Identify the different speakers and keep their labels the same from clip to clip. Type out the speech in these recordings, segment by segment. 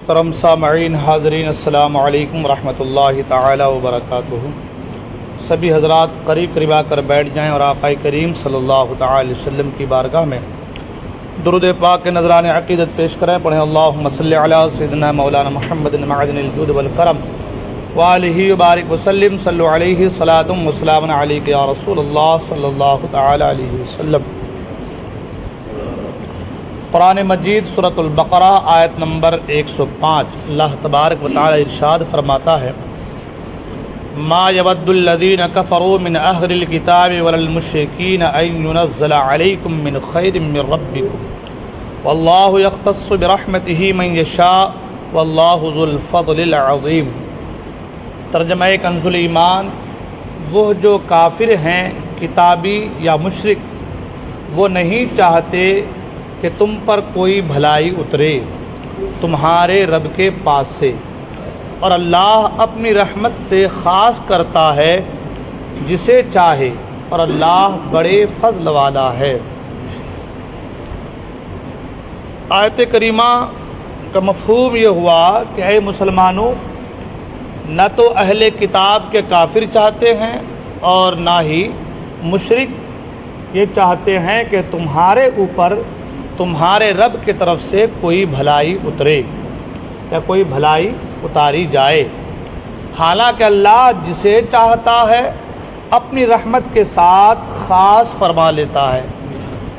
Speaker 1: محترم سامعین حاضرین، السلام علیکم ورحمۃ اللہ تعالی وبرکاتہ۔ سبھی حضرات قریب آ کر بیٹھ جائیں اور آقا کریم صلی اللہ تعالی علیہ وسلم کی بارگاہ میں درود پاک کے نذران عقیدت پیش کریں۔ پڑھیں اللہم صلی علی سیدنا مولانا محمد معدن الجود والکرم وآلہ وبارک وسلم، صلو علیہ صلاۃ و سلام علیک یا رسول اللہ صلی اللہ تعالی علیہ وسلم۔ قرآن مجید سورۃ البقرہ آیت نمبر 105، اللہ تبارک و تعالی ارشاد فرماتا ہے: ما یود الذین کفروا من اہل الکتاب ولا المشرکین ان ینزل علیکم من خیر من ربکم واللہ یختص برحمتہ من یشاء واللہ ذو الفضل العظیم۔ ترجمہ کنز ایمان: وہ جو کافر ہیں، کتابی یا مشرک، وہ نہیں چاہتے کہ تم پر کوئی بھلائی اترے تمہارے رب کے پاس سے، اور اللہ اپنی رحمت سے خاص کرتا ہے جسے چاہے، اور اللہ بڑے فضل والا ہے۔ آیت کریمہ کا مفہوم یہ ہوا کہ اے مسلمانوں، نہ تو اہل کتاب کے کافر چاہتے ہیں اور نہ ہی مشرک یہ چاہتے ہیں کہ تمہارے اوپر تمہارے رب کی طرف سے کوئی بھلائی اترے یا کوئی بھلائی اتاری جائے، حالانکہ اللہ جسے چاہتا ہے اپنی رحمت کے ساتھ خاص فرما لیتا ہے،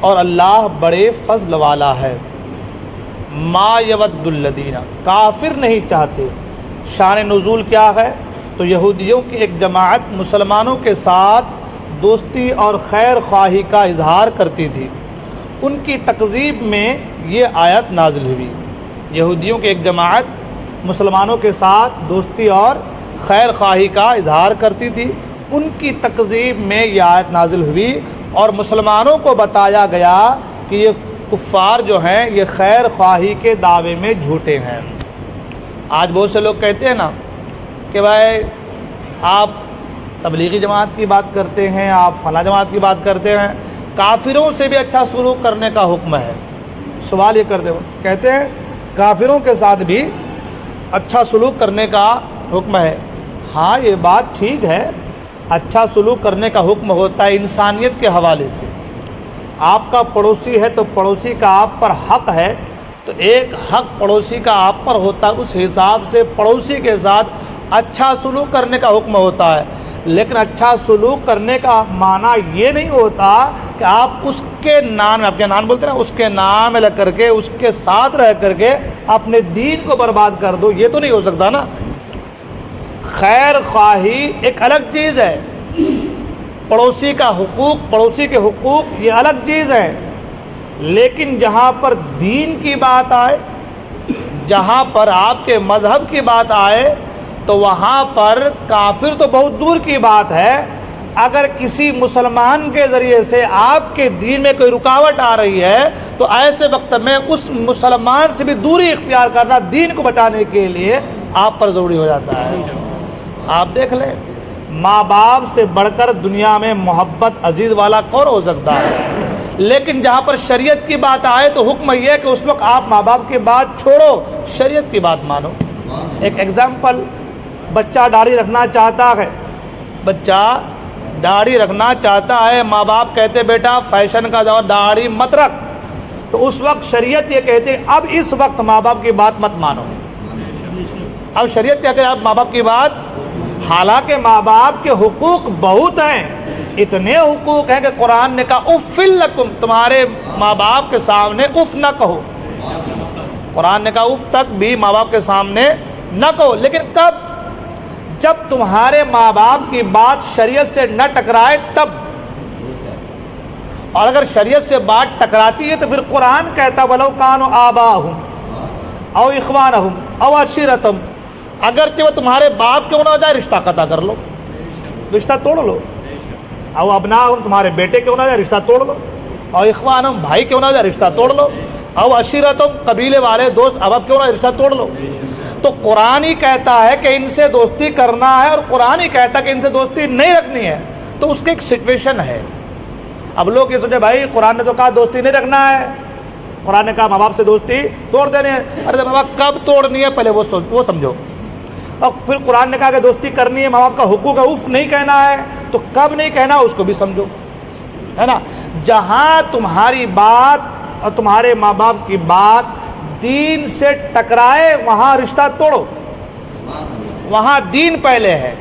Speaker 1: اور اللہ بڑے فضل والا ہے۔ ما یود الذین، کافر نہیں چاہتے۔ شان نزول کیا ہے؟ تو یہودیوں کی ایک جماعت مسلمانوں کے ساتھ دوستی اور خیر خواہی کا اظہار کرتی تھی، ان کی تکذیب میں یہ آیت نازل ہوئی۔ یہودیوں کی ایک جماعت مسلمانوں کے ساتھ دوستی اور خیر خواہی کا اظہار کرتی تھی، ان کی تکذیب میں یہ آیت نازل ہوئی، اور مسلمانوں کو بتایا گیا کہ یہ کفار جو ہیں یہ خیر خواہی کے دعوے میں جھوٹے ہیں۔ آج بہت سے لوگ کہتے ہیں نا کہ بھائی آپ تبلیغی جماعت کی بات کرتے ہیں، آپ فلاں جماعت کی بات کرتے ہیں، کافروں سے بھی اچھا سلوک کرنے کا حکم ہے۔ سوال یہ کرتے ہیں، کہتے ہیں کافروں کے ساتھ بھی اچھا سلوک کرنے کا حکم ہے۔ ہاں، یہ بات ٹھیک ہے، اچھا سلوک کرنے کا حکم ہوتا ہے انسانیت کے حوالے سے۔ آپ کا پڑوسی ہے تو پڑوسی کا آپ پر حق ہے، تو ایک حق پڑوسی کا آپ پر ہوتا ہے، اس حساب سے پڑوسی کے ساتھ اچھا سلوک کرنے کا حکم ہوتا ہے۔ لیکن اچھا سلوک کرنے کا معنی یہ نہیں ہوتا کہ آپ اس کے نام، آپ کے نام بولتے ہیں نا، اس کے نام لگ کر کے اس کے ساتھ رہ کر کے اپنے دین کو برباد کر دو، یہ تو نہیں ہو سکتا نا۔ خیر خواہی ایک الگ چیز ہے، پڑوسی کا حقوق، پڑوسی کے حقوق یہ الگ چیز ہے، لیکن جہاں پر دین کی بات آئے، جہاں پر آپ کے مذہب کی بات آئے، تو وہاں پر کافر تو بہت دور کی بات ہے۔ اگر کسی مسلمان کے ذریعے سے آپ کے دین میں کوئی رکاوٹ آ رہی ہے تو ایسے وقت میں اس مسلمان سے بھی دوری اختیار کرنا دین کو بچانے کے لیے آپ پر ضروری ہو جاتا ہے۔ آپ دیکھ لیں، ماں باپ سے بڑھ کر دنیا میں محبت عزیز والا کون ہو سکتا ہے؟ لیکن جہاں پر شریعت کی بات آئے تو حکم یہ ہے کہ اس وقت آپ ماں باپ کی بات چھوڑو، شریعت کی بات مانو۔ ایک ایگزامپل، بچہ داڑھی رکھنا چاہتا ہے، بچہ داڑھی رکھنا چاہتا ہے، ماں باپ کہتے بیٹا فیشن کا دور، داڑھی مت رکھ، تو اس وقت شریعت یہ کہتے اب اس وقت ماں باپ کی بات مت مانو۔ اب شریعت کیا کہ آپ ماں باپ کی بات، حالانکہ ماں باپ کے حقوق بہت ہیں، اتنے حقوق ہیں کہ قرآن نے کہا اف لکم، تمہارے ماں باپ کے سامنے اف نہ کہو۔ قرآن نے کہا اف تک بھی ماں باپ کے سامنے نہ کہو، لیکن کب؟ جب تمہارے ماں باپ کی بات شریعت سے نہ ٹکرائے تب، اور اگر شریعت سے بات ٹکراتی ہے تو پھر قرآن کہتا وَلَوْ كَانُوا آبَاءَهُمْ أَوْ إِخْوَانَهُمْ أَوْ عَشِيرَتَهُمْ، اگرچہ وہ تمہارے باپ کیوں نہ ہو جائے رشتہ قطع کر لو، رشتہ توڑ لو۔ او ابناءہم، تمہارے بیٹے کیوں نہ ہو جائے رشتہ توڑ لو۔ او اخوانہم، بھائی کیوں نہ ہو جائے رشتہ توڑ لو۔ او عشیرتہم، قبیلے والے دوست احباب کیوں نہ ہو جائے رشتہ توڑ لو۔ تو قرآن ہی کہتا ہے کہ ان سے دوستی کرنا ہے، اور قرآن ہی کہتا ہے کہ ان سے دوستی نہیں رکھنی ہے، تو اس کی ایک سچویشن ہے۔ اب لوگ یہ سوچے بھائی قرآن نے تو کہا دوستی نہیں رکھنا ہے، قرآن نے کہا ماں باپ سے دوستی توڑ دینے، ارے ماں باپ کب توڑنی ہے پہلے وہ سمجھو، اور پھر قرآن نے کہا کہ دوستی کرنی ہے، ماں باپ کا حقوق ہے اف نہیں کہنا ہے، تو کب نہیں کہنا اس کو بھی سمجھو، ہے نا۔ جہاں تمہاری بات اور تمہارے ماں باپ کی بات دین سے ٹکرائے وہاں رشتہ توڑو، وہاں دین پہلے ہے،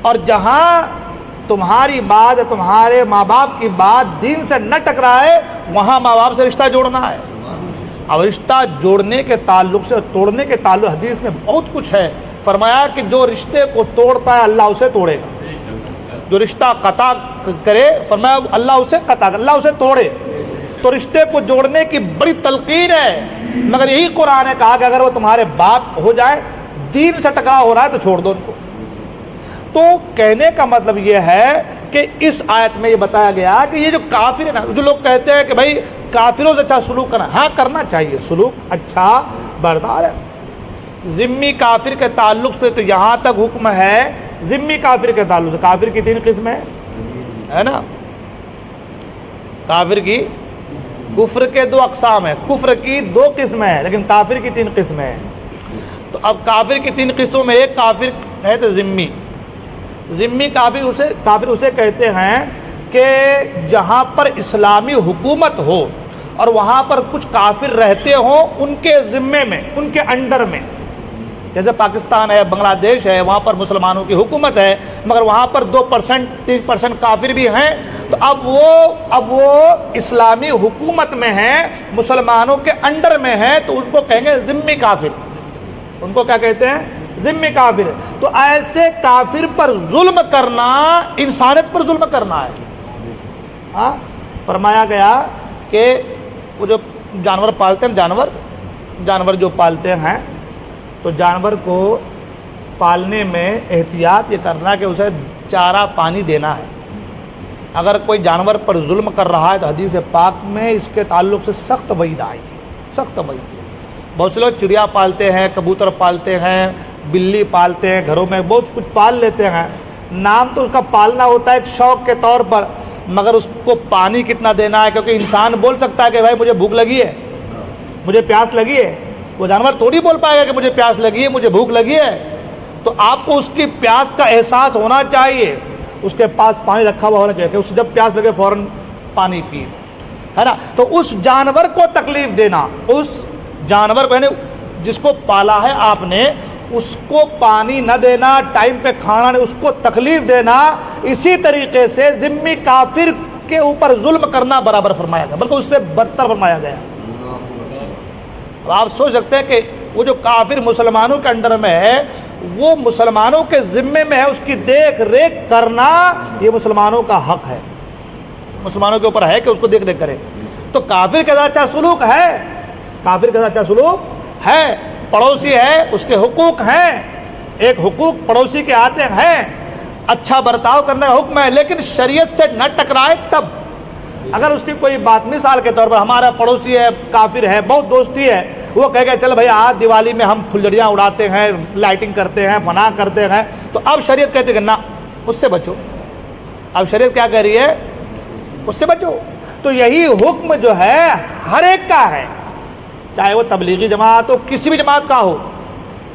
Speaker 1: اور جہاں تمہاری بات تمہارے ماں باپ کی بات دین سے نہ ٹکرائے وہاں ماں باپ سے رشتہ جوڑنا ہے۔ اب رشتہ جوڑنے کے تعلق سے توڑنے کے تعلق حدیث میں بہت کچھ ہے، فرمایا کہ جو رشتے کو توڑتا ہے اللہ اسے توڑے گا، جو رشتہ قطع کرے فرمایا اللہ اسے توڑے، تو رشتے کو جوڑنے کی بڑی تلقین ہے، مگر یہی قرآن نے کہا کہ اگر وہ تمہارے باپ ہو جائے دین سے ٹکراؤ ہو رہا ہے تو چھوڑ دو ان کو۔ تو کہنے کا مطلب یہ ہے کہ اس آیت میں یہ بتایا گیا کہ یہ جو کافر ہے نا، جو لوگ کہتے ہیں کہ بھائی کافروں سے اچھا سلوک کرنا، ہاں کرنا چاہیے، سلوک اچھا بردار ہے۔ ذمی کافر کے تعلق سے تو یہاں تک حکم ہے، ذمی کافر کے تعلق سے کافر کی 3 قسمیں ہے نا، کافر کی کفر کے 2 اقسام ہیں، کفر کی 2 قسمیں ہیں لیکن کافر کی 3 قسمیں ہیں۔ تو اب کافر کی 3 قسموں میں ایک کافر ہے تو ذمی کافر اسے کہتے ہیں کہ جہاں پر اسلامی حکومت ہو اور وہاں پر کچھ کافر رہتے ہوں ان کے ذمے میں، ان کے انڈر میں، جیسے پاکستان ہے، بنگلہ دیش ہے، وہاں پر مسلمانوں کی حکومت ہے مگر وہاں پر 2% 3% کافر بھی ہیں، تو اب وہ اسلامی حکومت میں ہیں، مسلمانوں کے انڈر میں ہیں، تو ان کو کہیں گے ذمی کافر، ان کو کیا کہتے ہیں؟ ذمی کافر۔ تو ایسے کافر پر ظلم کرنا انسانیت پر ظلم کرنا ہے۔ فرمایا گیا کہ وہ جو جانور پالتے ہیں، جانور جو پالتے ہیں تو جانور کو پالنے میں احتیاط یہ کرنا کہ اسے چارہ پانی دینا ہے۔ اگر کوئی جانور پر ظلم کر رہا ہے تو حدیث پاک میں اس کے تعلق سے سخت وعید آئی ہے، سخت وعید۔ بہت سے لوگ چڑیا پالتے ہیں، کبوتر پالتے ہیں، بلی پالتے ہیں، گھروں میں بہت کچھ پال لیتے ہیں، نام تو اس کا پالنا ہوتا ہے ایک شوق کے طور پر، مگر اس کو پانی کتنا دینا ہے، کیونکہ انسان بول سکتا ہے کہ بھائی مجھے بھوک لگی ہے، مجھے پیاس لگی ہے، وہ جانور تھوڑی بول پائے گا کہ مجھے پیاس لگی ہے، مجھے بھوک لگی ہے۔ تو آپ کو اس کی پیاس کا احساس ہونا چاہیے، اس کے پاس پانی رکھا ہوا ہونا چاہیے کہ اسے جب پیاس لگے فوراً پانی پیے، ہے نا۔ تو اس جانور کو تکلیف دینا، اس جانور کو یعنی جس کو پالا ہے آپ نے، اس کو پانی نہ دینا، ٹائم پہ کھانا نہیں، اس کو تکلیف دینا، اسی طریقے سے ذمی کافر کے اوپر ظلم کرنا برابر فرمایا گیا، بلکہ اس سے برتر فرمایا گیا۔ اب آپ سوچ سکتے ہیں کہ وہ جو کافر مسلمانوں کے انڈر میں ہے وہ مسلمانوں کے ذمے میں ہے، اس کی دیکھ ریکھ کرنا یہ مسلمانوں کا حق ہے، مسلمانوں کے اوپر ہے کہ اس کو دیکھ ریکھ کرے۔ تو کافر کے ساتھ اچھا سلوک ہے، کافر کے ساتھ اچھا سلوک ہے، پڑوسی ہے، اس کے حقوق ہیں، ایک حقوق پڑوسی کے آتے ہیں، اچھا برتاؤ کرنے کا حکم ہے، لیکن شریعت سے نہ ٹکرائے تب۔ اگر اس کی کوئی بات مثال کے طور پر ہمارا پڑوسی ہے، کافر ہے، بہت دوستی ہے، وہ کہے گا چل بھائی آج دیوالی میں ہم پھلجڑیاں اڑاتے ہیں، لائٹنگ کرتے ہیں، فنا کرتے ہیں، تو اب شریعت کہتے کہ نہ، اس سے بچو۔ اب شریعت کیا کہہ رہی ہے؟ اس سے بچو۔ تو یہی حکم جو ہے ہر ایک کا ہے، چاہے وہ تبلیغی جماعت ہو، کسی بھی جماعت کا ہو،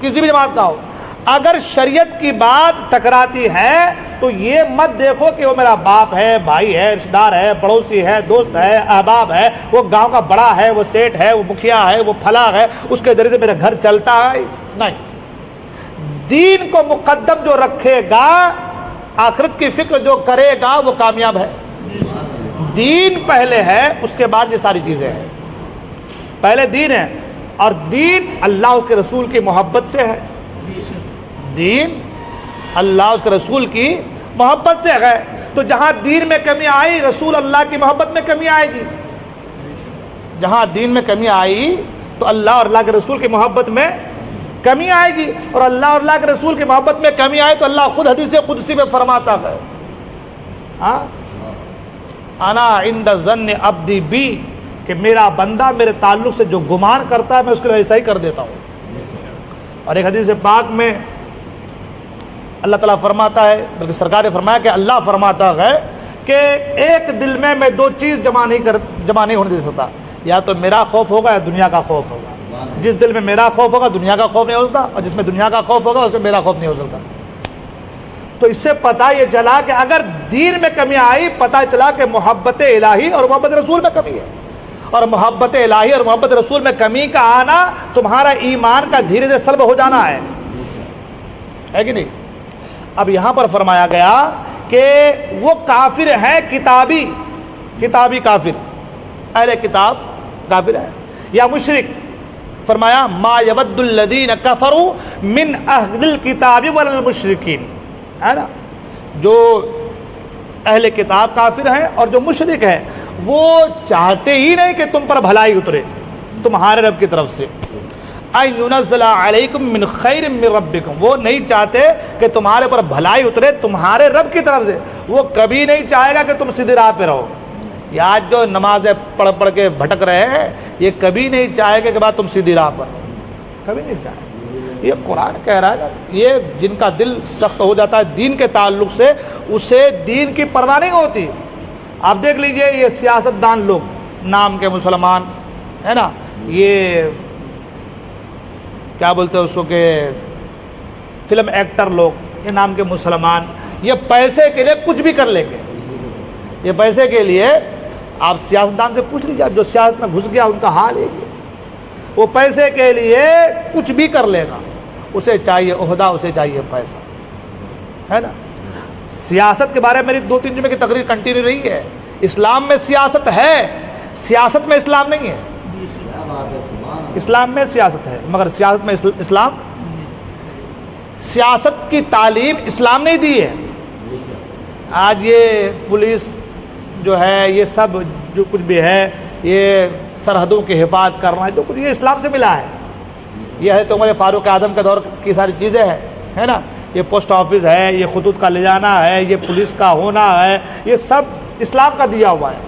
Speaker 1: کسی بھی جماعت کا ہو۔ اگر شریعت کی بات ٹکراتی ہے تو یہ مت دیکھو کہ وہ میرا باپ ہے، بھائی ہے، رشتہ دار ہے، پڑوسی ہے، دوست ہے، احباب ہے، وہ گاؤں کا بڑا ہے، وہ سیٹ ہے، وہ مکھیا ہے، وہ پھلا ہے، اس کے ذریعے سے میرا گھر چلتا ہے، نہیں۔ دین کو مقدم جو رکھے گا، آخرت کی فکر جو کرے گا وہ کامیاب ہے۔ دین پہلے ہے، اس کے بعد یہ ساری چیزیں ہیں۔ پہلے دین ہے، اور دین اللہ اس کے رسول کی محبت سے ہے، دین اللہ اس کے رسول کی محبت سے ہے۔ تو جہاں دین میں کمی آئی رسول اللہ کی محبت میں کمی آئے گی، جہاں دین میں کمی آئی تو اللہ اور اللہ کے رسول کی محبت میں کمی آئے گی، اور اللہ اور اللہ کے رسول کی محبت میں کمی آئے تو اللہ خود حدیث قدسی میں فرماتا ہے، انا عند ظن عبدی بی، کہ میرا بندہ میرے تعلق سے جو گمان کرتا ہے میں اس کے لیے ایسا ہی کر دیتا ہوں۔ اور ایک حدیث پاک میں اللہ تعالیٰ فرماتا ہے، بلکہ سرکار نے فرمایا کہ اللہ فرماتا ہے کہ ایک دل میں 2 چیز جمع نہیں ہونے دے سکتا، یا تو میرا خوف ہوگا یا دنیا کا خوف ہوگا. جس دل میں میرا خوف ہوگا دنیا کا خوف نہیں ہو سکتا, اور جس میں دنیا کا خوف ہوگا اس میں میرا خوف نہیں ہو سکتا. تو اس سے پتہ یہ چلا کہ اگر دین میں کمی آئی, پتہ چلا کہ محبت الہی اور محبت رسول میں کمی ہے, اور محبت الہی اور محبت رسول میں کمی کا آنا تمہارا ایمان کا دھیرے دھیرے سلب ہو جانا ہے کہ نہیں. اب یہاں پر فرمایا گیا کہ وہ کافر ہے کتابی کافر, اہل کتاب کافر ہے یا مشرک. فرمایا ما یود الذین کفروا من اہل الکتاب والمشرکین, ہے نا, جو اہل کتاب کافر ہیں اور جو مشرک ہیں وہ چاہتے ہی نہیں کہ تم پر بھلائی اترے تمہارے رب کی طرف سے. ان ينزل علیکم من خیر من ربکم, وہ نہیں چاہتے کہ تمہارے پر بھلائی اترے تمہارے رب کی طرف سے. وہ کبھی نہیں چاہے گا کہ تم سیدھی راہ پہ رہو. یہ آج جو نمازیں پڑھ کے بھٹک رہے ہیں یہ کبھی نہیں چاہے گا کہ بعد تم سیدھی راہ پر, کبھی نہیں چاہے. یہ قرآن کہہ رہا ہے نا, یہ جن کا دل سخت ہو جاتا ہے دین کے تعلق سے اسے دین کی پرواہ نہیں ہوتی. آپ دیکھ لیجئے یہ سیاست دان لوگ نام کے مسلمان, ہے نا, یہ کیا بولتے ہیں اس کو کہ فلم ایکٹر لوگ, یہ نام کے مسلمان, یہ پیسے کے لیے کچھ بھی کر لیں گے. یہ پیسے کے لیے آپ سیاستدان سے پوچھ لیجیے, جو سیاست میں گھس گیا ان کا حال ہے یہ, وہ پیسے کے لیے کچھ بھی کر لے گا. اسے چاہیے عہدہ, اسے چاہیے پیسہ, ہے نا. سیاست کے بارے میں میری 2-3 جمعے کی تقریر کنٹینیو رہی ہے. اسلام میں سیاست ہے, سیاست میں اسلام نہیں ہے. اسلام میں سیاست ہے مگر سیاست میں اسلام, سیاست کی تعلیم اسلام نہیں دی ہے. آج یہ پولیس جو ہے, یہ سب جو کچھ بھی ہے, یہ سرحدوں کی حفاظت کرنا ہے, جو کچھ یہ اسلام سے ملا ہے. یہ ہے تو عمر فاروق اعظم کے دور کی ساری چیزیں ہیں, ہے نا. یہ پوسٹ آفس ہے, یہ خطوط کا لے جانا ہے, یہ پولیس کا ہونا ہے, یہ سب اسلام کا دیا ہوا ہے.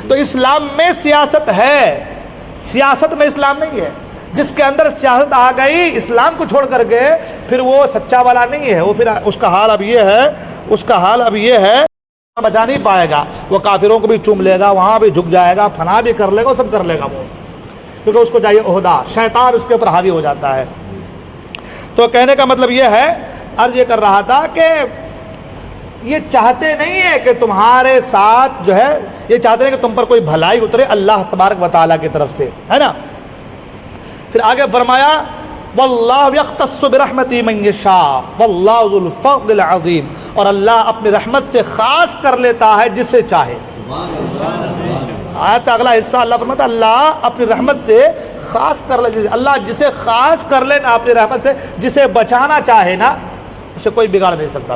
Speaker 1: تو اسلام میں سیاست ہے, سیاست میں اسلام نہیں ہے. جس کے اندر سیاست آ گئی اسلام کو چھوڑ کر کے پھر وہ سچا والا نہیں ہے. وہ پھر اس کا حال اب یہ ہے بچا نہیں پائے گا. وہ کافروں کو بھی چوم لے گا, وہاں بھی جھک جائے گا, فنا بھی کر لے گا, سب کر لے گا وہ, کیونکہ اس کو چاہیے عہدہ. شیطان اس کے اوپر حاوی ہو جاتا ہے. تو کہنے کا مطلب یہ ہے, عرض یہ کر رہا تھا کہ یہ چاہتے نہیں ہے کہ تمہارے ساتھ جو ہے, یہ چاہتے ہیں کہ تم پر کوئی بھلائی اترے اللہ تبارک و تعالیٰ کی طرف سے, ہے نا. پھر آگے فرمایا واللہ یختص برحمتہ من یشاء واللہ ذو الفضل العظیم, اور اللہ اپنی رحمت سے خاص کر لیتا ہے جسے چاہے. آیت اگلا حصہ اللہ فرماتا ہے اللہ اپنی رحمت سے خاص کر لے, اللہ جسے خاص کر لے نا اپنی رحمت سے, جسے بچانا چاہے نا اسے کوئی بگاڑ نہیں سکتا.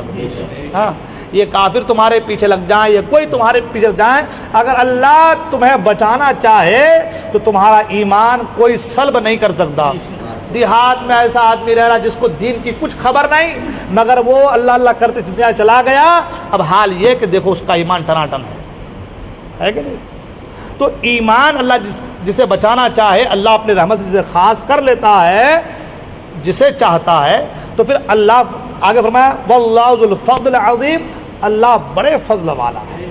Speaker 1: ہاں, یہ کافر تمہارے پیچھے لگ جائیں, یہ کوئی تمہارے پیچھے لگ جائیں, اگر اللہ تمہیں بچانا چاہے تو تمہارا ایمان کوئی سلب نہیں کر سکتا. دیہات میں ایسا آدمی رہ رہا جس کو دین کی کچھ خبر نہیں, مگر وہ اللہ اللہ کرتے دنیا چلا گیا. اب حال یہ کہ دیکھو اس کا ایمان ٹناٹن ہے کہ نہیں. تو ایمان اللہ جسے بچانا چاہے اللہ اپنی رحمت سے جسے خاص کر لیتا ہے جسے چاہتا ہے. تو پھر اللہ آگے فرمایا واللہ ذو الفضل العظیم, اللہ بڑے فضل والا ہے,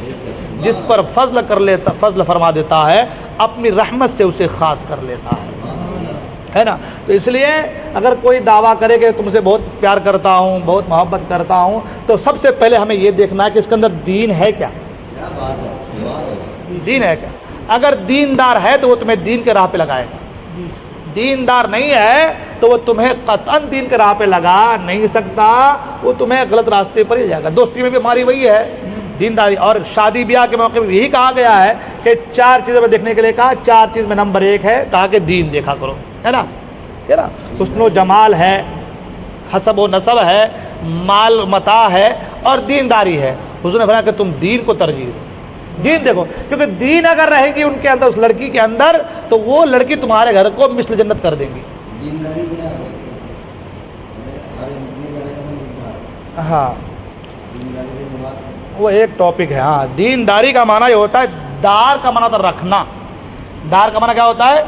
Speaker 1: جس پر فضل کر لیتا, فضل فرما دیتا ہے, اپنی رحمت سے اسے خاص کر لیتا ہے نا. تو اس لیے اگر کوئی دعویٰ کرے کہ تم سے بہت پیار کرتا ہوں, بہت محبت کرتا ہوں, تو سب سے پہلے ہمیں یہ دیکھنا ہے کہ اس کے اندر دین ہے کیا, دین ہے کیا. اگر دیندار ہے تو وہ تمہیں دین کے راہ پہ لگائے گا, دیندار نہیں ہے تو وہ تمہیں قطعاً دین کے راہ پہ لگا نہیں سکتا, وہ تمہیں غلط راستے پر ہی جائے گا. دوستی میں بھی ہماری وہی ہے دینداری. اور شادی بیاہ کے موقع پہ یہی کہا گیا ہے کہ 4 چیزیں میں دیکھنے کے لیے کہا, 4 چیز میں نمبر 1 ہے کہا کہ دین دیکھا کرو, ہے نا, حسن و جمال ہے, حسب و نسب ہے, مال متاع ہے, اور دینداری ہے. حضور نے فرمایا کہ تم دین کو ترجیح دو, دین دیکھو, کیونکہ دین اگر رہے گی ان کے اندر, اس لڑکی کے اندر, تو وہ لڑکی تمہارے گھر کو مثل جنت کر دیں گی. ہاں وہ ایک ٹاپک ہے. ہاں, دینداری کا معنی یہ ہوتا ہے, دار کا معنی ہوتا ہے رکھنا, دار کا معنی کیا ہوتا ہے,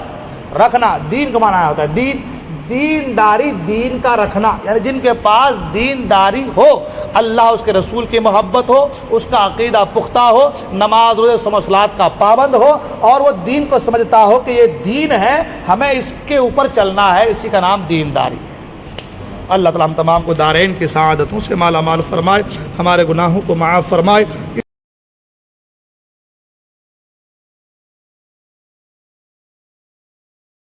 Speaker 1: رکھنا. دین کا معنی ہوتا ہے دین, دینداری، دین کا رکھنا، یعنی جن کے پاس دینداری ہو، اللہ اس کے رسول کی محبت ہو، اس کا عقیدہ پختہ ہو، نماز روزے صلوات کا پابند ہو، اور وہ دین کو سمجھتا ہو کہ یہ دین ہے، ہمیں اس کے اوپر چلنا ہے، اسی کا نام دینداری ہے۔ اللہ تعالیٰ ہم تمام کو دارین کی سعادتوں سے مالا مال فرمائے، ہمارے گناہوں کو معاف فرمائے۔